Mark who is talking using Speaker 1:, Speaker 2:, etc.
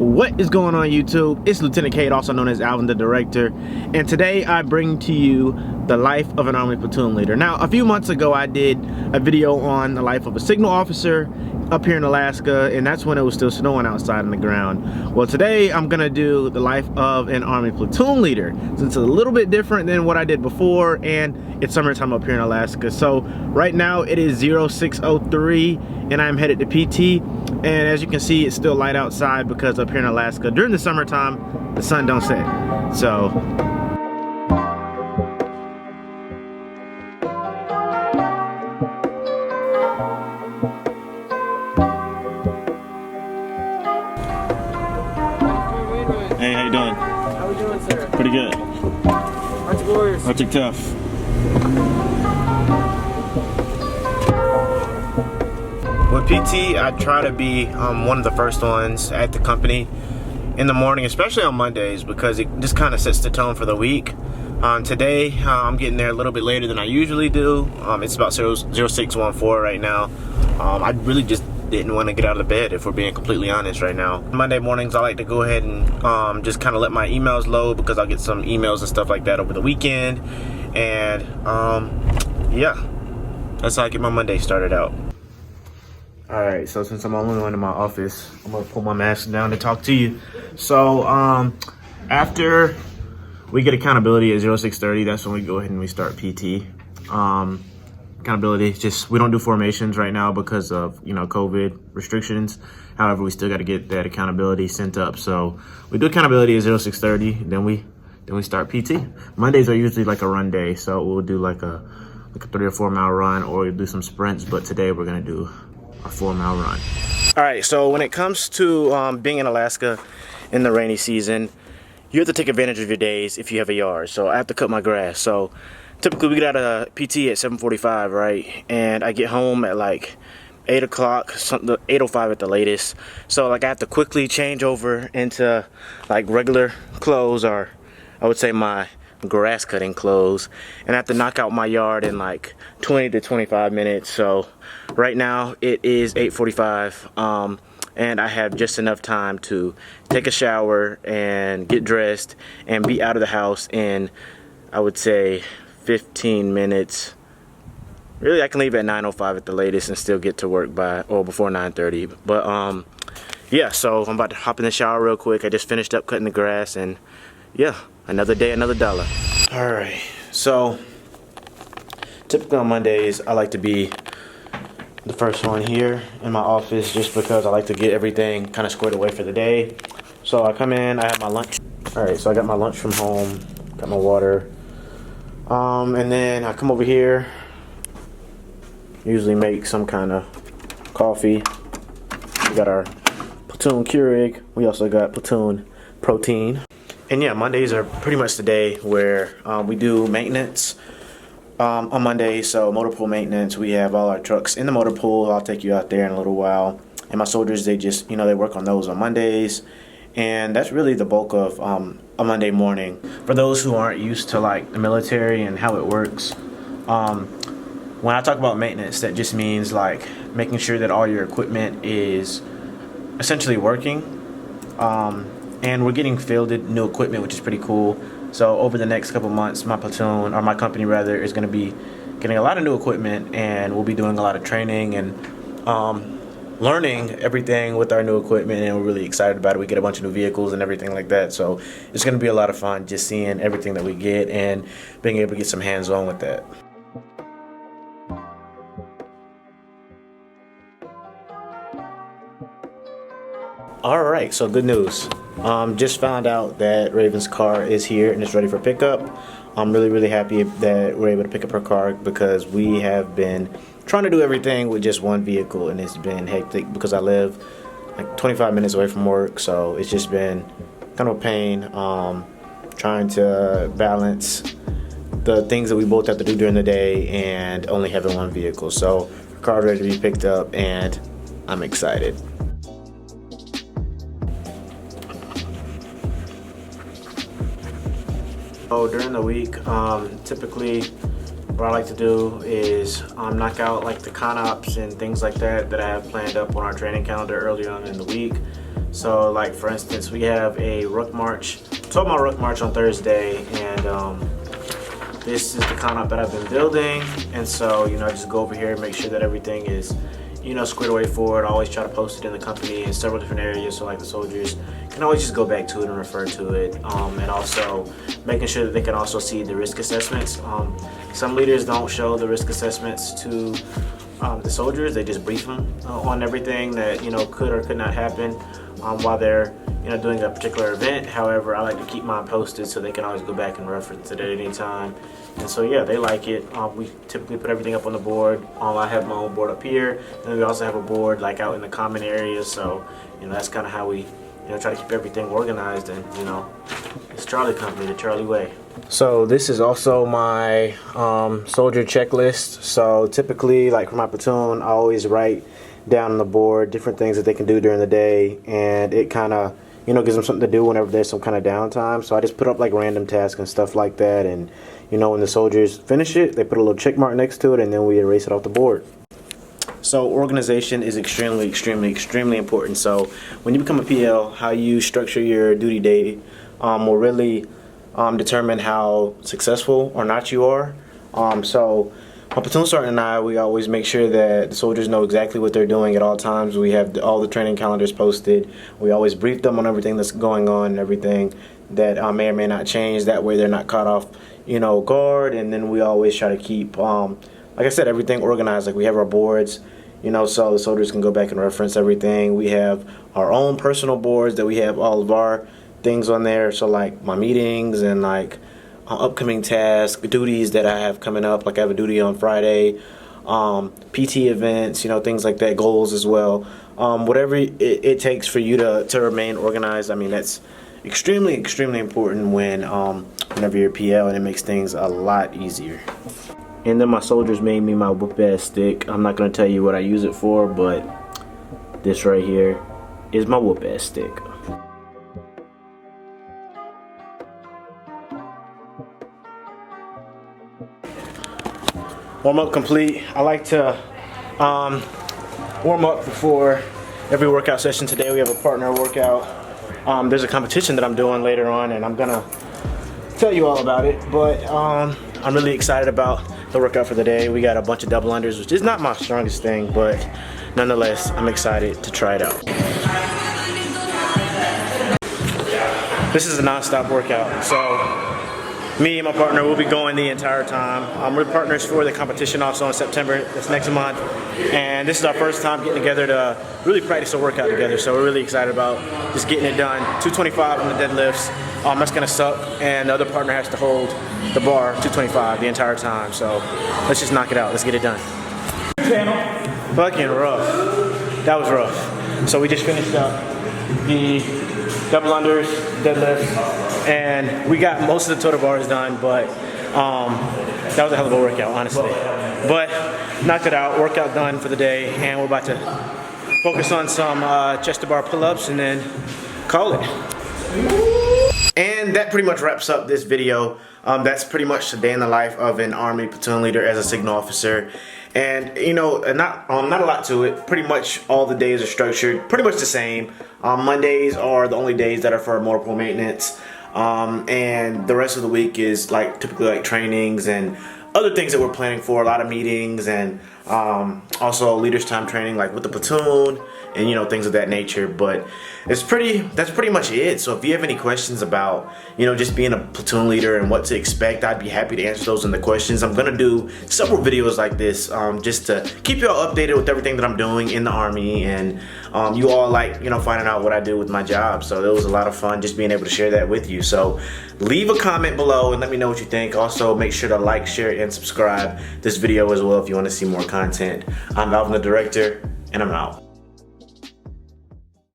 Speaker 1: What is going on YouTube? It's Lieutenant Cade, also known as Alvin the Director, and today I bring to you the life of an Army platoon leader. Now, a few months ago I did a video on the life of a signal officer up here in Alaska, and that's when it was still snowing outside on the ground. Well, today I'm gonna do the life of an Army platoon leader, since it's a little bit different than what I did before, and it's summertime up here in Alaska. So right now it is 06:03 and I'm headed to PT, and as you can see, it's still light outside because up here in Alaska during the summertime the sun don't set. So hey, how you doing?
Speaker 2: How we doing, sir?
Speaker 1: Pretty good.
Speaker 2: Arctic Warriors.
Speaker 1: Arctic Tough. With PT, I try to be one of the first ones at the company in the morning, especially on Mondays, because it just kind of sets the tone for the week. Today, I'm getting there a little bit later than I usually do. It's about 06:14 right now. I really just didn't want to get out of bed, if we're being completely honest right now. Monday mornings, I like to go ahead and just kind of let my emails load, because I'll get some emails and stuff like that over the weekend. And yeah, that's how I get my Monday started out. Alright, so since I'm the only one in my office, I'm gonna pull my mask down to talk to you. So after we get accountability at 06:30, that's when we go ahead and we start PT. Accountability, just we don't do formations right now because of, you know, COVID restrictions. However, we still got to get that accountability sent up. So we do accountability at 06:30, then we start PT. Mondays are usually like a run day, so we'll do like a 3 or 4 mile run, or we'll do some sprints. But today we're gonna do a 4 mile run. All right, so when it comes to being in Alaska in the rainy season, you have to take advantage of your days if you have a yard. So I have to cut my grass. So typically we get out of PT at 7:45, right? And I get home at like 8 o'clock, 8:05 at the latest. So like I have to quickly change over into like regular clothes, or I would say my grass cutting clothes, and I have to knock out my yard in like 20 to 25 minutes. So right now it is 8:45, and I have just enough time to take a shower and get dressed and be out of the house in, I would say, 15 minutes. Really, I can leave at 9:05 at the latest and still get to work by or before 9:30. But yeah, so I'm about to hop in the shower real quick. I just finished up cutting the grass, and yeah, another day, another dollar. All right, so typically on Mondays, I like to be the first one here in my office, just because I like to get everything kind of squared away for the day. So I come in, I have my lunch. All right, so I got my lunch from home, got my water. And then I come over here, usually make some kind of coffee. We got our Platoon Keurig. We also got Platoon protein. And yeah, Mondays are pretty much the day where we do maintenance on Monday. So motor pool maintenance, we have all our trucks in the motor pool. I'll take you out there in a little while. And my soldiers, they just, you know, they work on those on Mondays. And that's really the bulk of a Monday morning. For those who aren't used to like the military and how it works, when I talk about maintenance, that just means like making sure that all your equipment is essentially working. And we're getting fielded new equipment, which is pretty cool. So over the next couple months, my platoon, or my company rather, is going to be getting a lot of new equipment, and we'll be doing a lot of training and learning everything with our new equipment, and we're really excited about it. We get a bunch of new vehicles and everything like that, so it's going to be a lot of fun just seeing everything that we get and being able to get some hands-on with that. All right, so good news. Just found out that Raven's car is here and it's ready for pickup. I'm really happy that we're able to pick up her car, because we have been trying to do everything with just one vehicle, and it's been hectic because I live like 25 minutes away from work. So it's just been kind of a pain trying to balance the things that we both have to do during the day and only having one vehicle. So her car's ready to be picked up, and I'm excited. So during the week, typically what I like to do is knock out like the con ops and things like that I have planned up on our training calendar earlier on in the week. So like for instance, we have a ruck march, 12-mile ruck march on Thursday, and this is the conop that I've been building. And so, I just go over here and make sure that everything is, squared away for it. I always try to post it in the company in several different areas, so like the soldiers can always just go back to it and refer to it. And also making sure that they can also see the risk assessments. Some leaders don't show the risk assessments to the soldiers. They just brief them on everything that could or could not happen while they're doing a particular event. However, I like to keep mine posted so they can always go back and reference it at any time. And so yeah, they like it. We typically put everything up on the board. I have my own board up here, and we also have a board like out in the common areas. So that's kind of how we try to keep everything organized, and it's Charlie Company, the Charlie way. So this is also my soldier checklist. So typically, like for my platoon, I always write down on the board different things that they can do during the day, and it kind of gives them something to do whenever there's some kind of downtime. So I just put up like random tasks and stuff like that, and when the soldiers finish it, they put a little check mark next to it, and then we erase it off the board. So organization is extremely important. So when you become a PL, how you structure your duty day will really determine how successful or not you are. So my platoon sergeant and I, we always make sure that the soldiers know exactly what they're doing at all times. We have all the training calendars posted. We always brief them on everything that's going on and everything that may or may not change. That way they're not caught off, guard. And then we always try to keep, like I said, everything organized. Like we have our boards, so the soldiers can go back and reference everything. We have our own personal boards that we have all of our things on there. So like my meetings and like upcoming tasks, duties that I have coming up. Like I have a duty on Friday, PT events, things like that, goals as well. Whatever it takes for you to remain organized. I mean, that's extremely important when whenever you're PL, and it makes things a lot easier. And then my soldiers made me my whoop-ass stick. I'm not going to tell you what I use it for, but this right here is my whoop-ass stick. Warm up complete. I like to warm up before every workout session. Today we have a partner workout. There's a competition that I'm doing later on, and I'm gonna tell you all about it. But I'm really excited about the workout for the day. We got a bunch of double unders, which is not my strongest thing, but nonetheless, I'm excited to try it out. This is a non-stop workout, so me and my partner will be going the entire time. We're partners for the competition also in September, that's next month. And this is our first time getting together to really practice a workout together. So we're really excited about just getting it done. 225 on the deadlifts, that's gonna suck. And the other partner has to hold the bar, 225 the entire time. So let's just knock it out, let's get it done. Fucking rough, that was rough. So we just finished up the double unders, deadlift, and we got most of the total bars done, but that was a hell of a workout, honestly. But knocked it out, workout done for the day, and we're about to focus on some chest to bar pull-ups and then call it. And that pretty much wraps up this video. That's pretty much the day in the life of an Army platoon leader as a signal officer. And not a lot to it. Pretty much all the days are structured pretty much the same. Mondays are the only days that are for multiple maintenance, and the rest of the week is typically like trainings and other things that we're planning for. A lot of meetings, and also leaders time training like with the platoon and things of that nature. But that's pretty much it. So if you have any questions about just being a platoon leader and what to expect, I'd be happy to answer those in the questions. I'm gonna do several videos like this just to keep you all updated with everything that I'm doing in the Army, and you all finding out what I do with my job. So it was a lot of fun just being able to share that with you. So leave a comment below and let me know what you think. Also make sure to like, share, and subscribe this video as well if you want to see more content. I'm Alvin the Director, and I'm out.